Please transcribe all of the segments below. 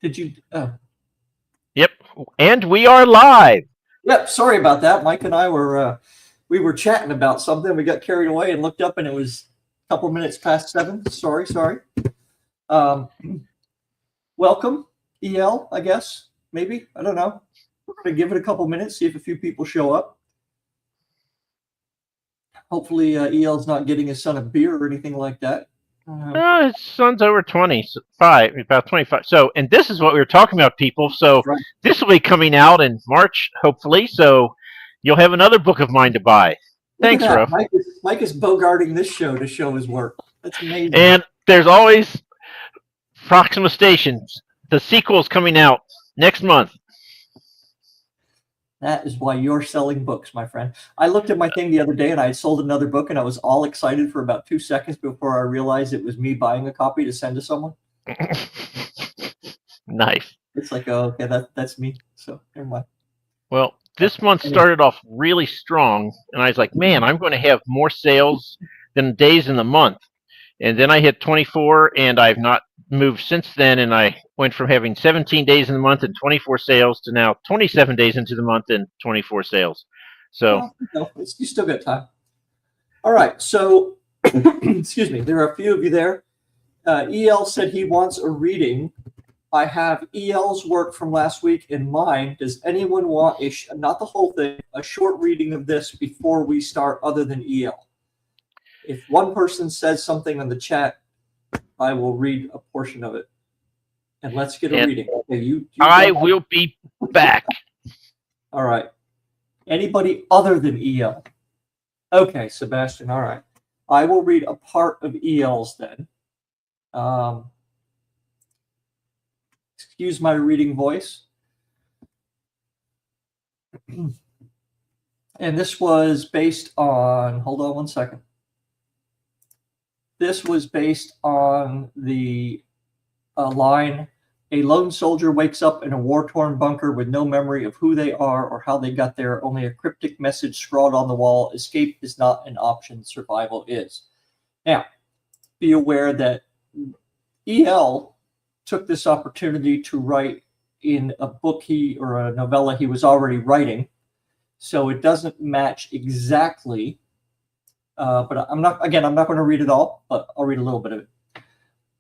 Did you? Yep. And we are live. Yep. Sorry about that. Mike and I were chatting about something. We got carried away and looked up, and it was a couple minutes past 7. Sorry. Um, Welcome, EL. I guess maybe I don't know. We're gonna give it a couple minutes, see if a few people show up. Hopefully, EL's not getting his son a beer or anything like that. His son's over 25, about 25. So, and this is what we were talking about, people. So, Right. this will be coming out in March, hopefully. So, you'll have another book of mine to buy. Look Thanks, at that. Ruff. Mike is bogarting this show to show his work. That's amazing. And there's always Proxima Stations. The sequel's coming out next month. That is why you're selling books, my friend. I looked at my thing the other day and I had sold another book and I was all excited for about 2 seconds before I realized it was me buying a copy to send to someone. Nice. It's like, oh, okay, that's me. So never mind. Well, this month started off really strong, and I was like, man, I'm going to have more sales than days in the month. And then I hit 24, and I've not moved since then, and I went from having 17 days in the month and 24 sales to now 27 days into the month and 24 sales. So, you still got time. All right, so, excuse me, there are a few of you there. EL said he wants a reading. I have EL's work from last week in mind. Does anyone want not the whole thing, a short reading of this before we start other than EL? If one person says something in the chat, I will read a portion of it. And let's get a reading. Okay, I will be back. All right. Anybody other than EL? Okay, Sebastian, all right. I will read a part of EL's then. Excuse my reading voice. And this was based on, hold on one second. This was based on the line, a lone soldier wakes up in a war-torn bunker with no memory of who they are or how they got there, only a cryptic message scrawled on the wall, escape is not an option, survival is. Now, be aware that EL took this opportunity to write in a book or a novella he was already writing, so it doesn't match exactly. But I'm not going to read it all, but I'll read a little bit of it.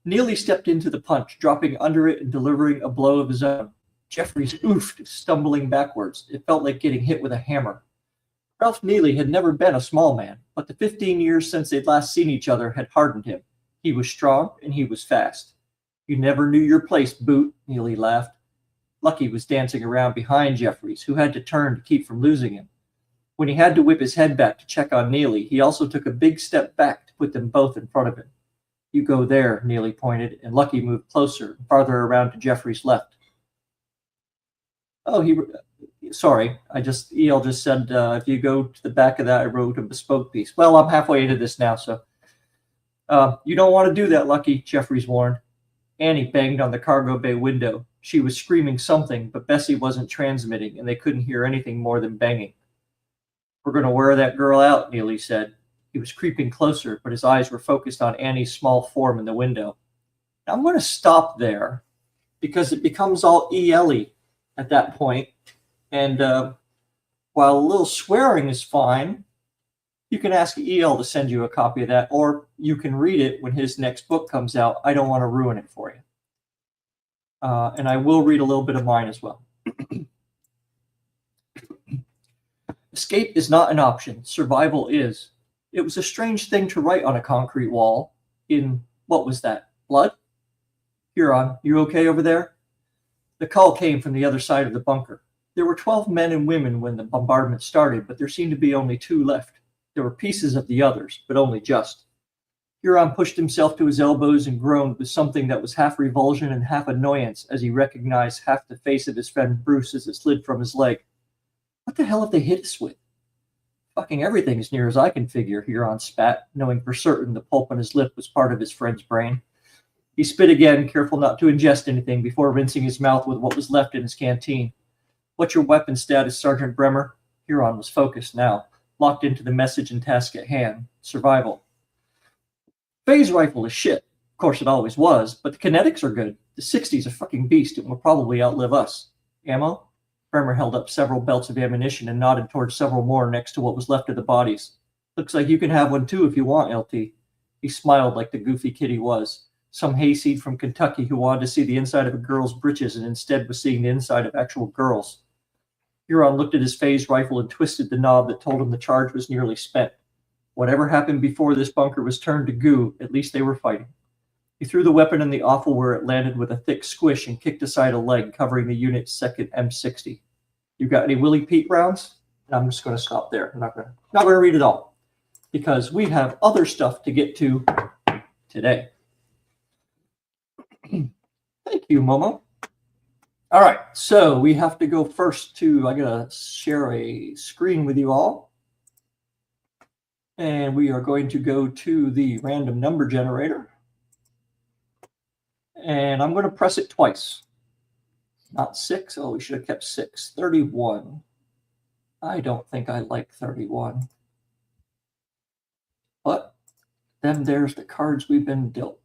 Neely stepped into the punch, dropping under it and delivering a blow of his own. Jeffries oofed, stumbling backwards. It felt like getting hit with a hammer. Ralph Neely had never been a small man, but the 15 years since they'd last seen each other had hardened him. He was strong and he was fast. You never knew your place, Boot, Neely laughed. Lucky was dancing around behind Jeffries, who had to turn to keep from losing him. When he had to whip his head back to check on Neely, he also took a big step back to put them both in front of him. You go there, Neely pointed, and Lucky moved closer, farther around to Jeffries' left. Oh, sorry, EL just said, if you go to the back of that, I wrote a bespoke piece. Well, I'm halfway into this now, so. You don't want to do that, Lucky, Jeffries warned. Annie banged on the cargo bay window. She was screaming something, but Bessie wasn't transmitting, and they couldn't hear anything more than banging. We're going to wear that girl out, Neely said. He was creeping closer, but his eyes were focused on Annie's small form in the window. Now, I'm going to stop there because it becomes all EL-y at that point. And while a little swearing is fine, you can ask EL to send you a copy of that, or you can read it when his next book comes out. I don't want to ruin it for you. And I will read a little bit of mine as well. Escape is not an option. Survival is. It was a strange thing to write on a concrete wall in, what was that, blood? Huron, you okay over there? The call came from the other side of the bunker. There were 12 men and women when the bombardment started, but there seemed to be only 2 left. There were pieces of the others, but only just. Huron pushed himself to his elbows and groaned with something that was half revulsion and half annoyance as he recognized half the face of his friend Bruce as it slid from his leg. What the hell have they hit us with? Fucking everything as near as I can figure, Huron spat, knowing for certain the pulp on his lip was part of his friend's brain. He spit again, careful not to ingest anything, before rinsing his mouth with what was left in his canteen. What's your weapon status, Sergeant Bremer? Huron was focused now, locked into the message and task at hand. Survival. Phase rifle is shit. Of course it always was, but the kinetics are good. The 60's a fucking beast and will probably outlive us. Ammo? Bremer held up several belts of ammunition and nodded towards several more next to what was left of the bodies. Looks like you can have one too if you want, LT. He smiled like the goofy kid he was. Some hayseed from Kentucky who wanted to see the inside of a girl's breeches and instead was seeing the inside of actual girls. Huron looked at his phase rifle and twisted the knob that told him the charge was nearly spent. Whatever happened before this bunker was turned to goo, at least they were fighting. He threw the weapon in the offal where it landed with a thick squish and kicked aside a leg covering the unit's second M60. You got any Willie Pete rounds? And I'm just going to stop there. I'm not going to read it all because we have other stuff to get to today. Thank you, Momo. All right, so we have to go first to, I got to share a screen with you all. And we are going to go to the random number generator. And I'm going to press it twice. Not 6. Oh, we should have kept 6. 31. I don't think I like 31. But then there's the cards we've been dealt.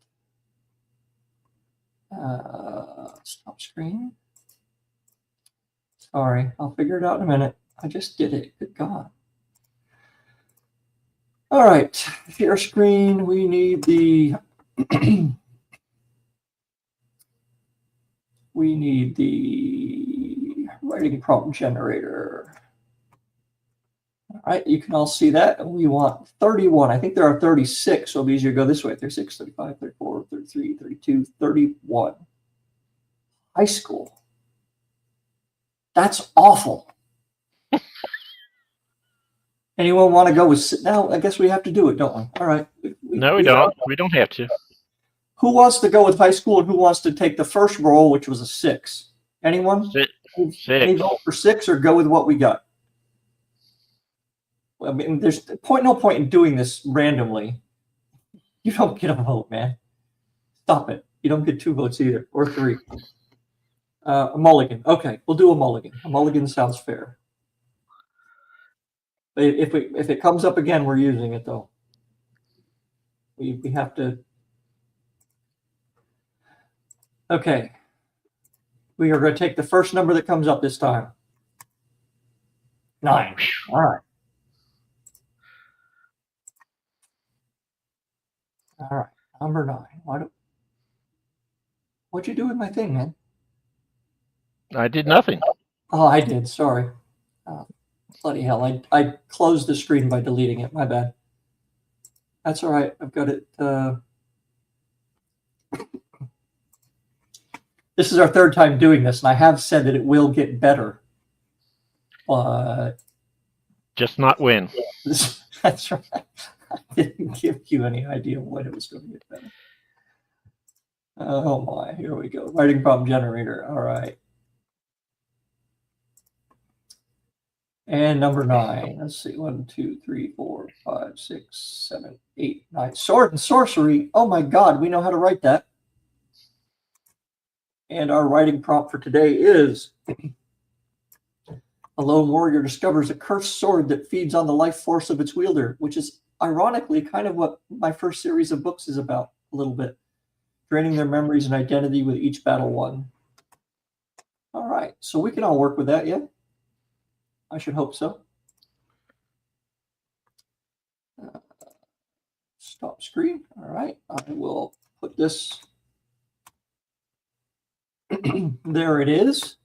Stop screen. Sorry, I'll figure it out in a minute. I just did it. Good God. All right, share screen. We need the we need the writing prompt generator. All right, you can all see that. We want 31. I think there are 36, so it'll be easier to go this way. 36, 35, 34, 33, 32, 31. High school. That's awful. Anyone want to go with now? I guess we have to do it, don't we? All right. No, we don't. We don't have to. Who wants to go with high school and who wants to take the first roll, which was a 6? Anyone? 6. Any vote for 6 or go with what we got? I mean, there's no point in doing this randomly. You don't get a vote, man. Stop it. You don't get 2 votes either, or 3. A mulligan. Okay, we'll do a mulligan. A mulligan sounds fair. If it comes up again, we're using it though. We have to. Okay. We are going to take the first number that comes up this time. 9. All right. All right. Number 9. What'd you do with my thing, man? I did nothing. Oh, I did. Sorry. Bloody hell. I closed the screen by deleting it. My bad. That's all right. I've got it. This is our 3rd time doing this, and I have said that it will get better. Just not when. That's right. I didn't give you any idea when it was going to get better. Oh my, here we go. Writing prompt generator. All right. And number 9. Let's see. 1, 2, 3, 4, 5, 6, 7, 8, 9. Sword and sorcery. Oh my God, we know how to write that. And our writing prompt for today is a lone warrior discovers a cursed sword that feeds on the life force of its wielder, which is ironically kind of what my first series of books is about a little bit. Draining their memories and identity with each battle won. All right, so we can all work with that, yeah? I should hope so. Stop screen. All right, I will put this. There it is.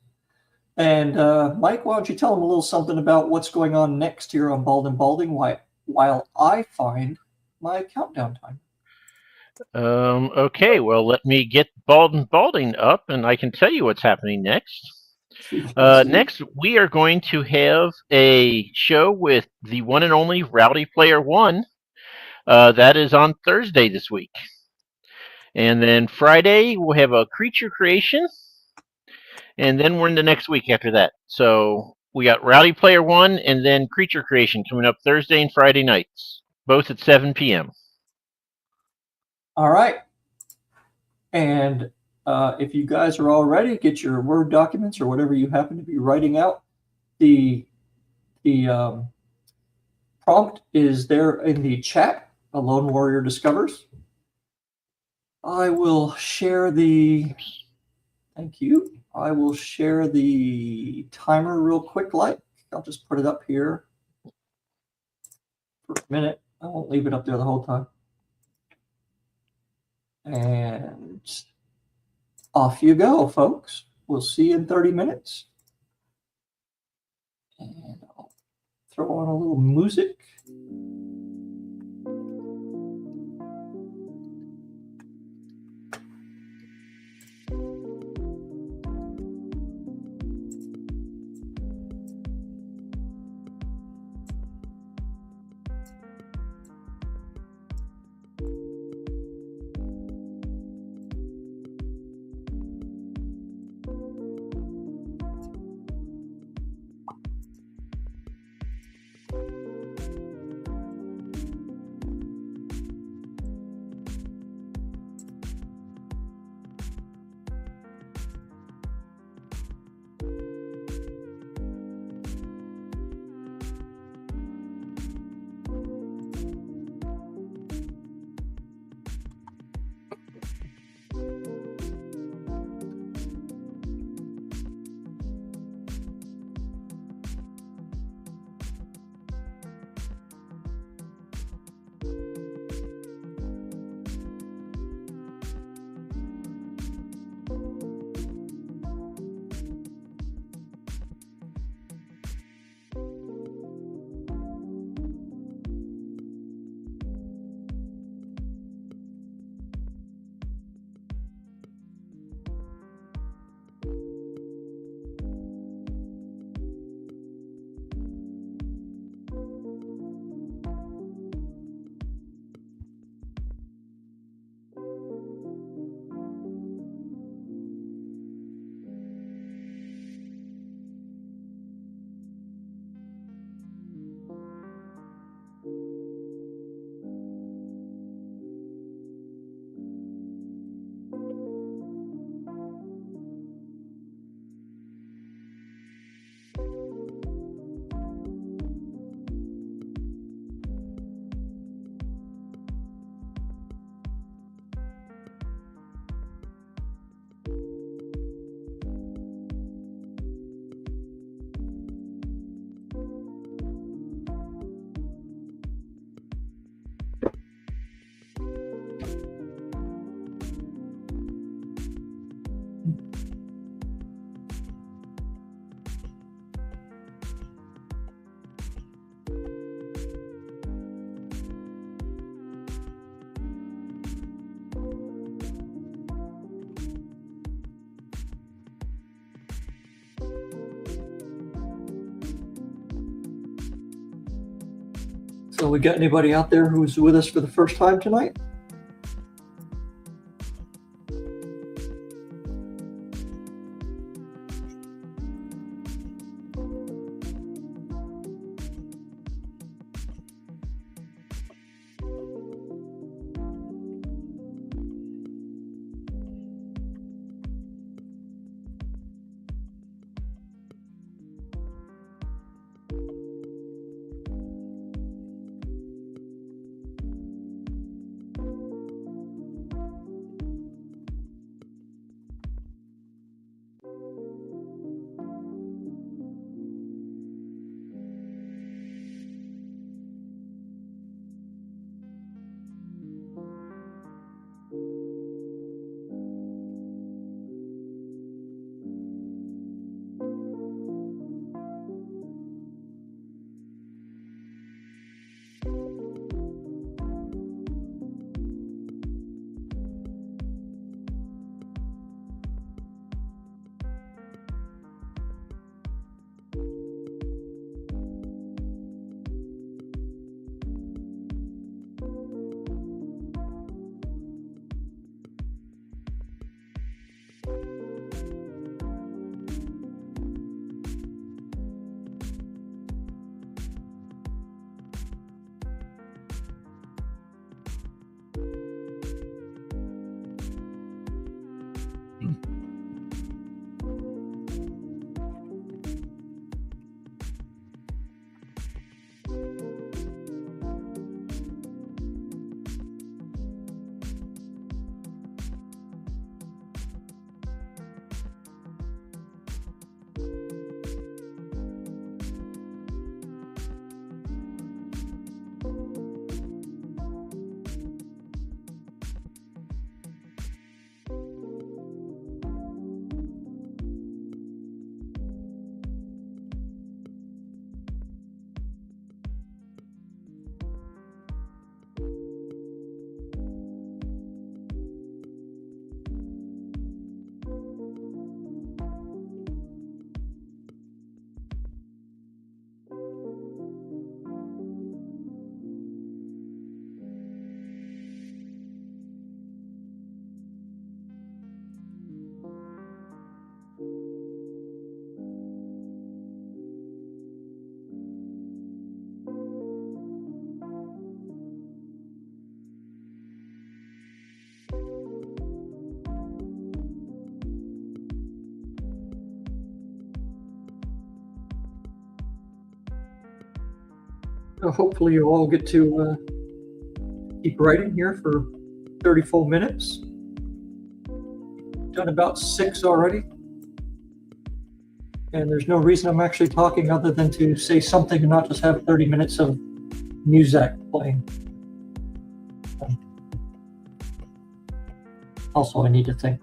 And Mike, why don't you tell them a little something about what's going on next here on Bald&Balding while I find my countdown time. Okay, well, let me get Bald&Balding up, and I can tell you what's happening next. Next, we are going to have a show with the one and only Rowdy Player One. That is on Thursday this week. And then Friday, we'll have a creature creation. And then we're in the next week after that. So we got Rowdy Player One and then creature creation coming up Thursday and Friday nights, both at 7 p.m. All right. And if you guys are all ready, get your Word documents or whatever you happen to be writing out. The prompt is there in the chat. A lone warrior discovers. I will share the Thank you. I will share the timer real quick. I'll just put it up here for a minute. I won't leave it up there the whole time. And off you go, folks. We'll see you in 30 minutes. And I'll throw on a little music. So we got anybody out there who's with us for the first time tonight? Hopefully you all get to keep writing here for 30 full minutes. Done about 6 already. And there's no reason I'm actually talking other than to say something and not just have 30 minutes of music playing. Also, I need to think.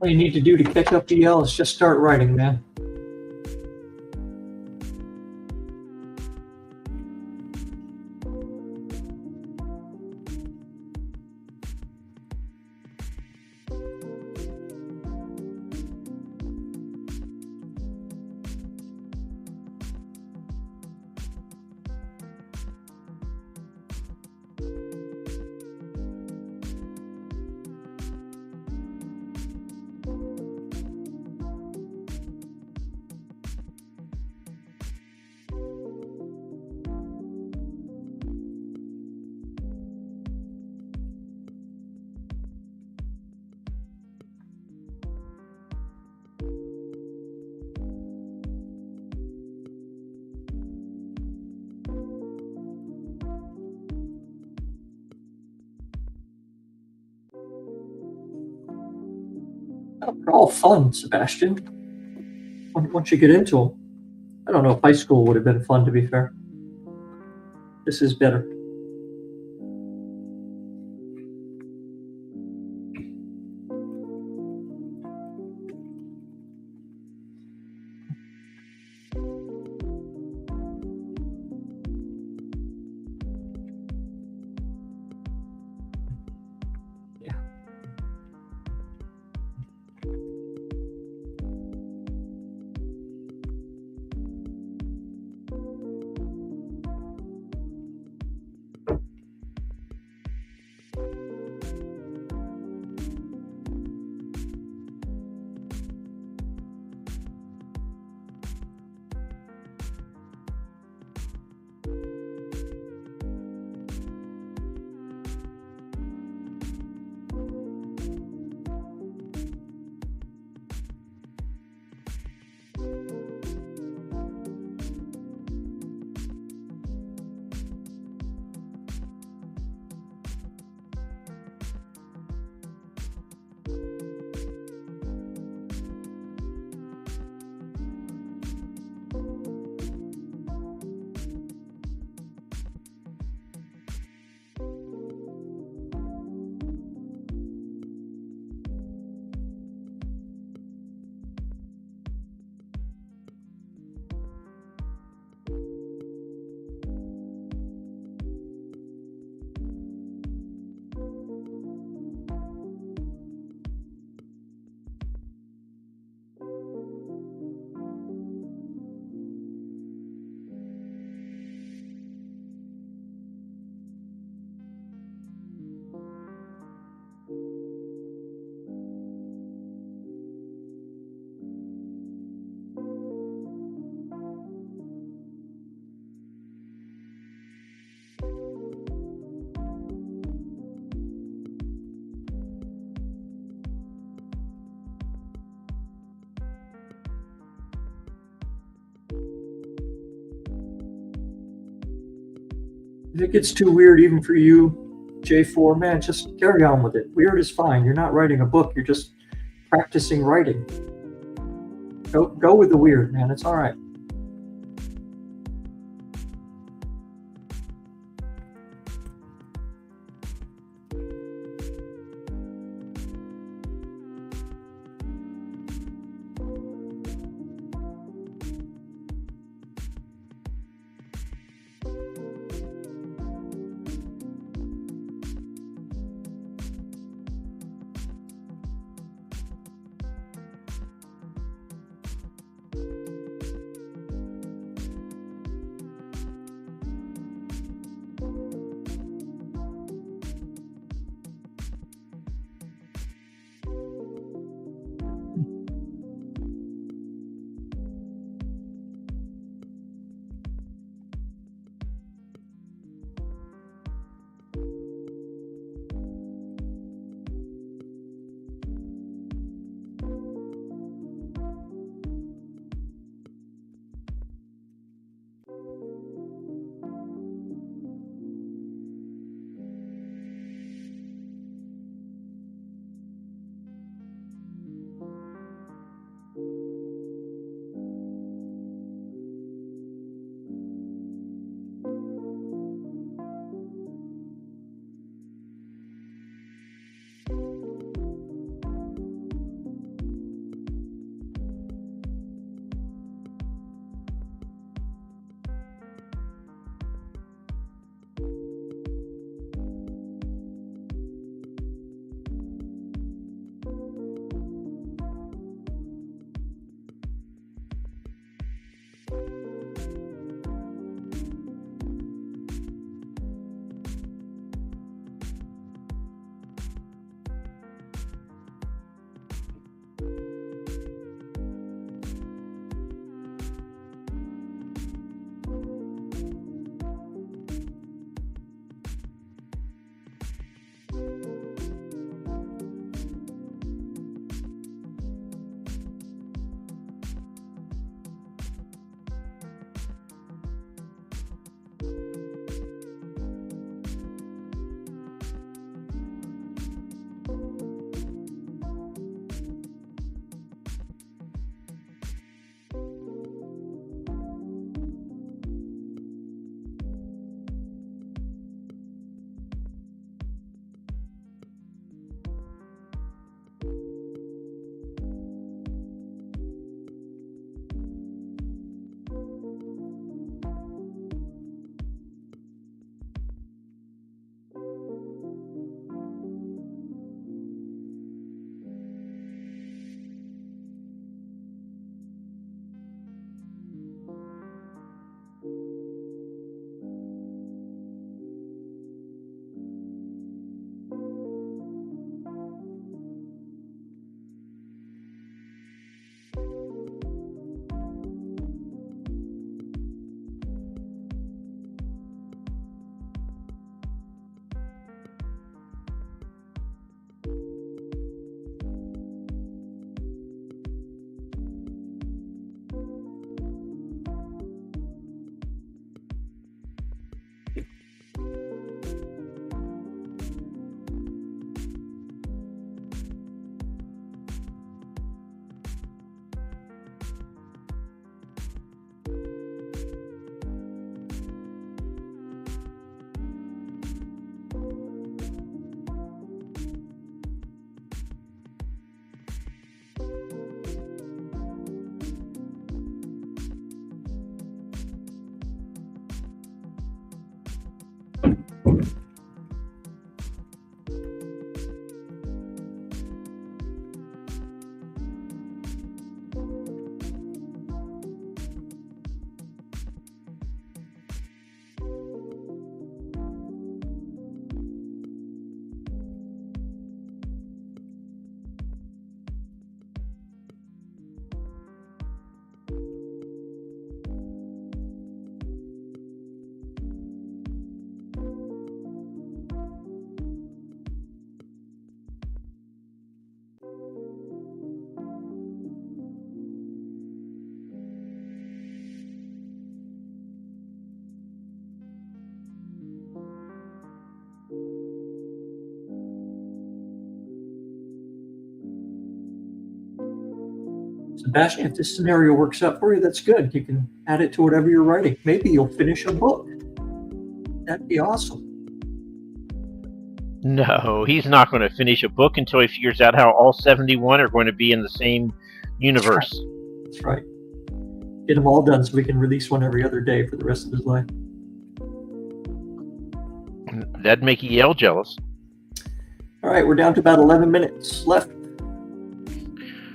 All you need to do to catch up to Yell is just start writing, man. They're all fun, Sebastian. Once you get into them. I don't know if high school would have been fun, to be fair. This is better. Yeah. If it gets too weird even for you, J4, man, just carry on with it. Weird is fine. You're not writing a book. You're just practicing writing. Go with the weird, man. It's all right. Sebastian, if this scenario works out for you, that's good. You can add it to whatever you're writing. Maybe you'll finish a book. That'd be awesome. No, he's not going to finish a book until he figures out how all 71 are going to be in the same universe. That's right. Get them all done so we can release one every other day for the rest of his life. That'd make Yale jealous. All right, we're down to about 11 minutes left.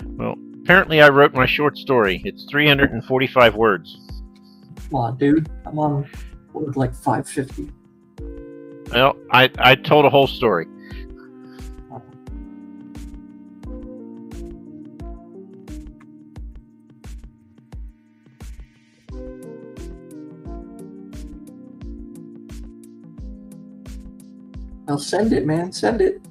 Well, apparently I wrote my short story. It's 345 words. Come on, dude. I'm on word like 550. Well, I told a whole story. Now send it, man. Send it.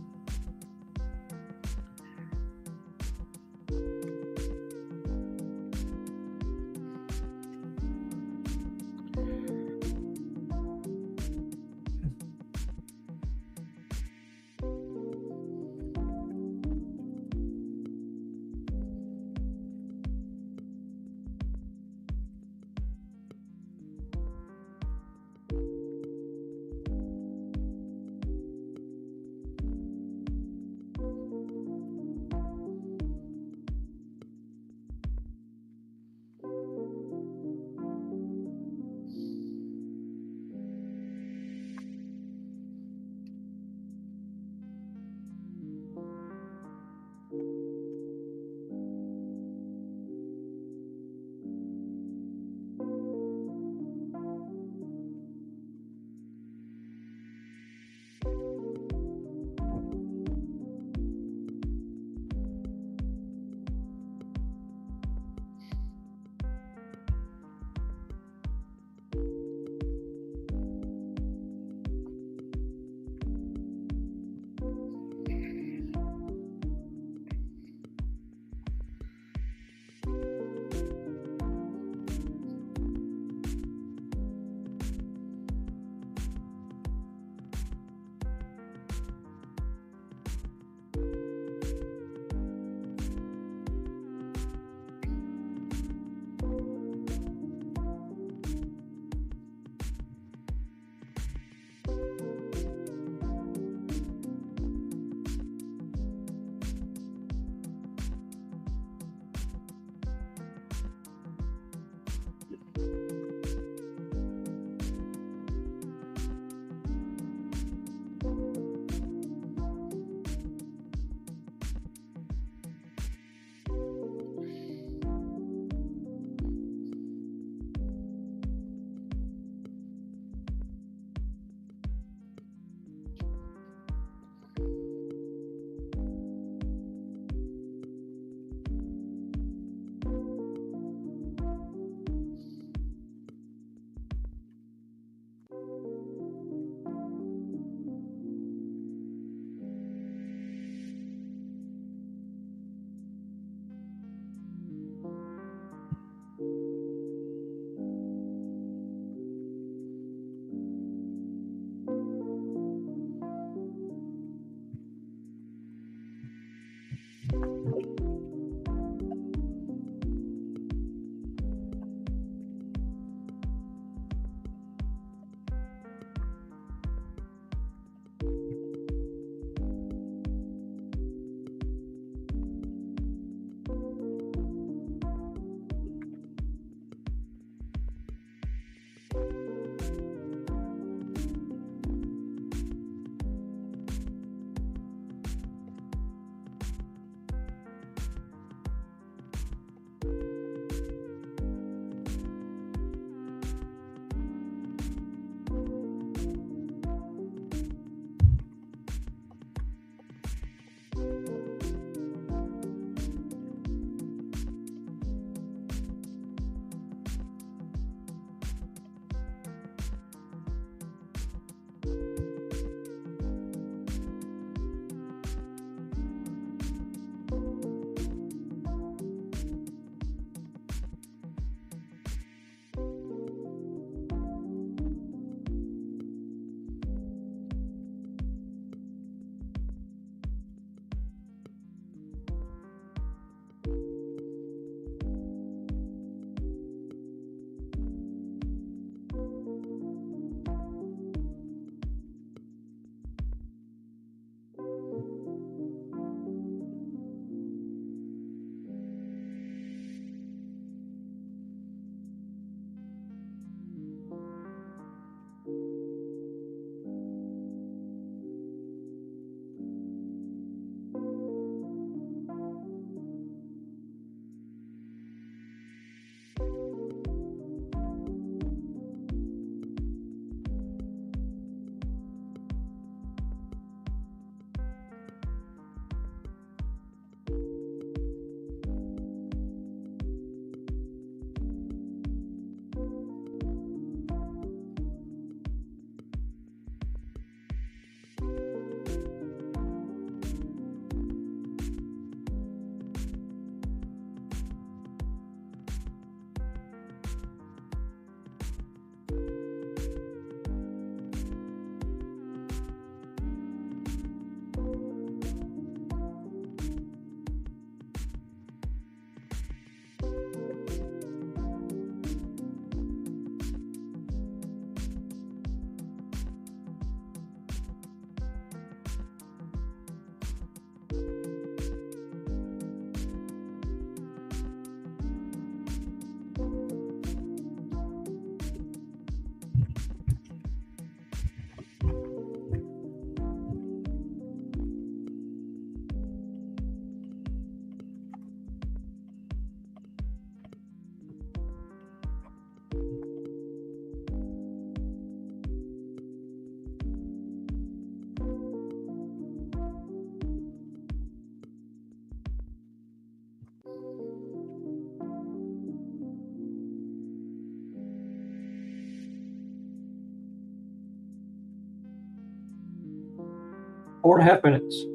4.5 minutes.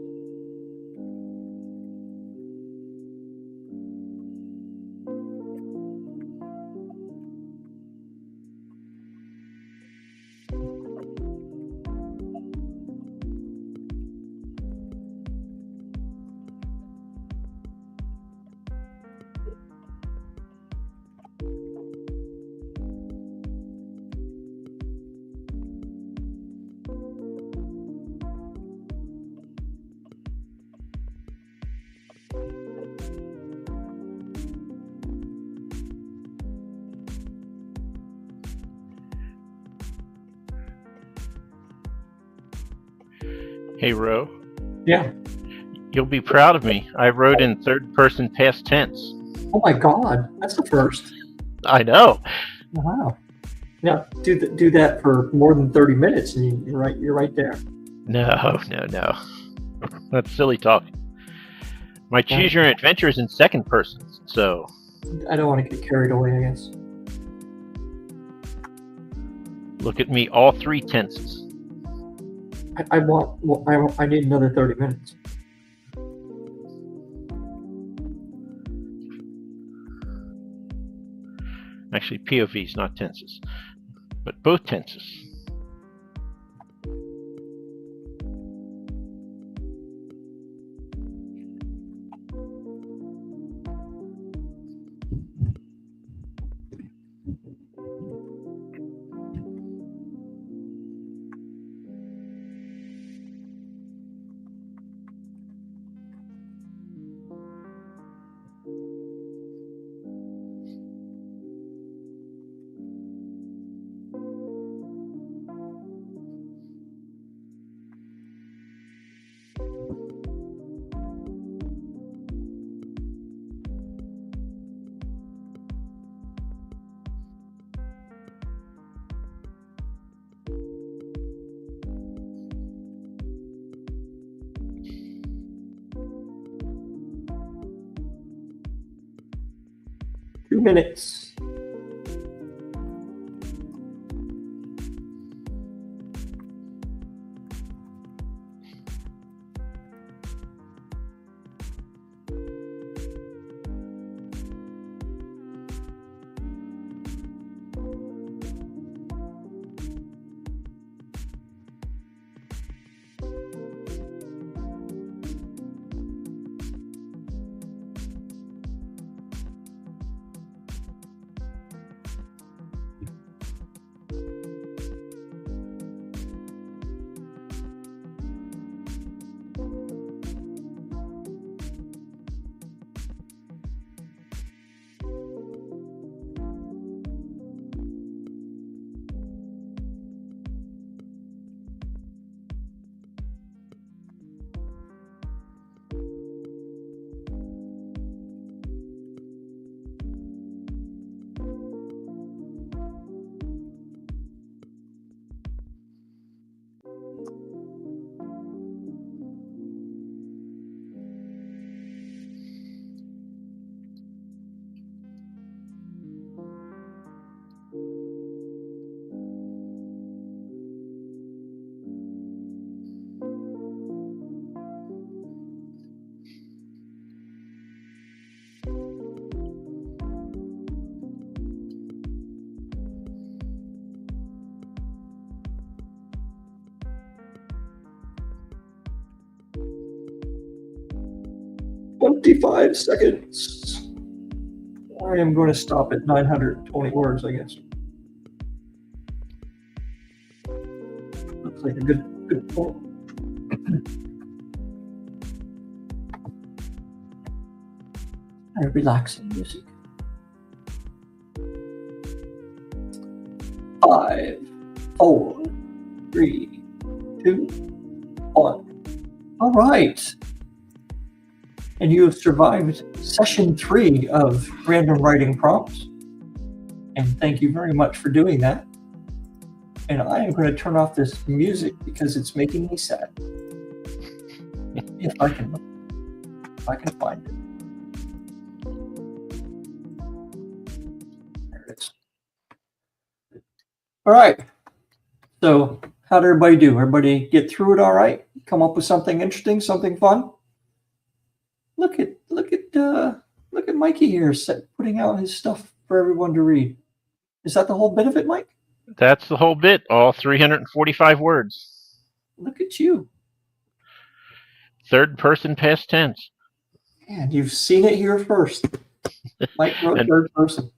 Hey, Ro. Yeah. You'll be proud of me. I wrote in third person past tense. Oh my God, that's the first. I know. Wow. Now do that for more than 30 minutes, and you're right there. No. That's silly talk. My choose your own adventure is in second person, so I don't want to get carried away, I guess. look at me, all three tenses. I need another 30 minutes. Actually, POVs, not tenses, but both tenses. Two minutes. "25 seconds. I am going to stop at 920 words, I guess. Looks like a good point. Relaxing music. 5, 4, 3, 2, 1. All right. And you have survived session 3 of random writing prompts. And thank you very much for doing that. And I am going to turn off this music because it's making me sad. If I can find it. There it is. All right. So how did everybody do? Everybody get through it all right? come up with something interesting, something fun. Look at Mikey here putting out his stuff for everyone to read. Is that the whole bit of it, Mike? That's the whole bit, all 345 words. Look at you. Third person past tense. And you've seen it here first. Mike wrote third person.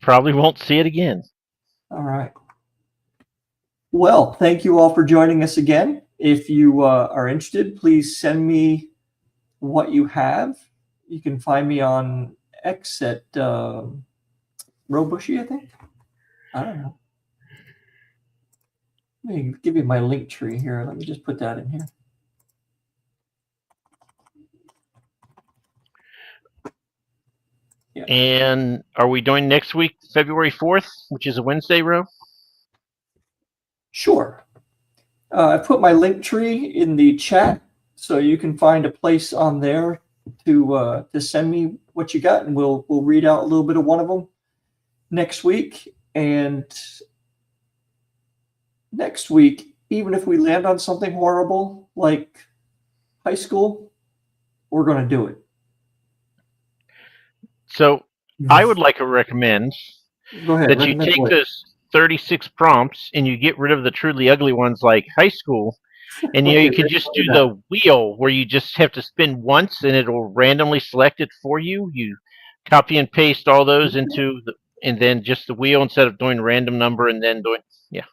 Probably won't see it again. All right. Well, thank you all for joining us again. If you are interested, please send me what you have. You can find me on X at Robushy, I think. I don't know. Let me give you my link tree here. Let me just put that in here. Yeah. And are we doing next week, February 4th, which is a Wednesday, Ro? Sure. I put my link tree in the chat, so you can find a place on there to send me what you got, and we'll read out a little bit of one of them next week. And next week, even if we land on something horrible like high school, we're going to do it. So I would like to recommend that you take those 36 prompts and you get rid of the truly ugly ones like high school, and you could just do the wheel where you just have to spin once and it'll randomly select it for you. You copy and paste all those into and then just the wheel instead of doing random number and then doing, yeah.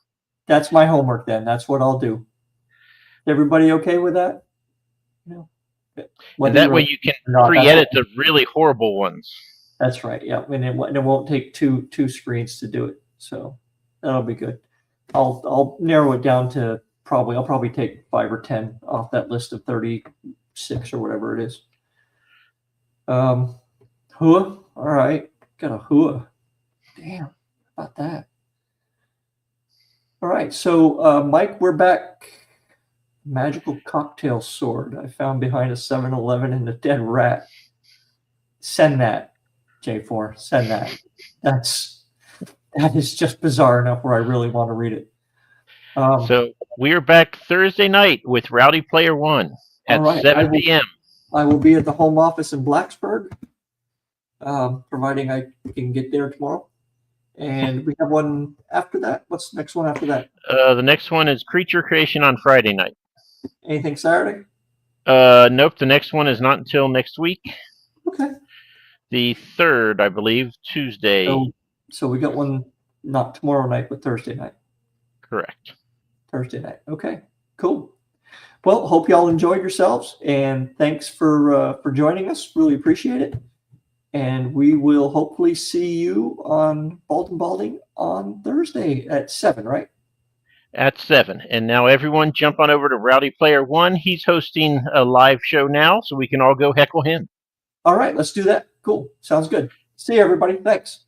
That's my homework then. That's what I'll do. Everybody okay with that? No. And that way you can pre-edit the really horrible ones. That's right. Yeah, and it won't take two screens to do it, so that'll be good. I'll narrow it down to I'll probably take 5 or 10 off that list of 36 or whatever it is. Hua. All right, got a hua. Damn, how about that? All right, so Mike, we're back. Magical cocktail sword I found behind a 7-Eleven and a dead rat. Send that, J4. Send that. That is just bizarre enough where I really want to read it. So we're back Thursday night with Rowdy Player One at 7 p.m. I will be at the home office in Blacksburg, providing I can get there tomorrow. And we have one after that. What's the next one after that? The next one is Creature Creation on Friday night. Anything Saturday? Nope. The next one is not until next week. Okay. The 3rd, I believe, Tuesday. So we got one not tomorrow night, but Thursday night. Correct. Thursday night. Okay, cool. Well, hope y'all enjoyed yourselves, and thanks for joining us. Really appreciate it. And we will hopefully see you on Bald&Balding on Thursday at 7, right? At 7. And now everyone jump on over to Rowdy Player One. He's hosting a live show now, so we can all go heckle him. All right, let's do that. Cool. Sounds good. See you, everybody. Thanks.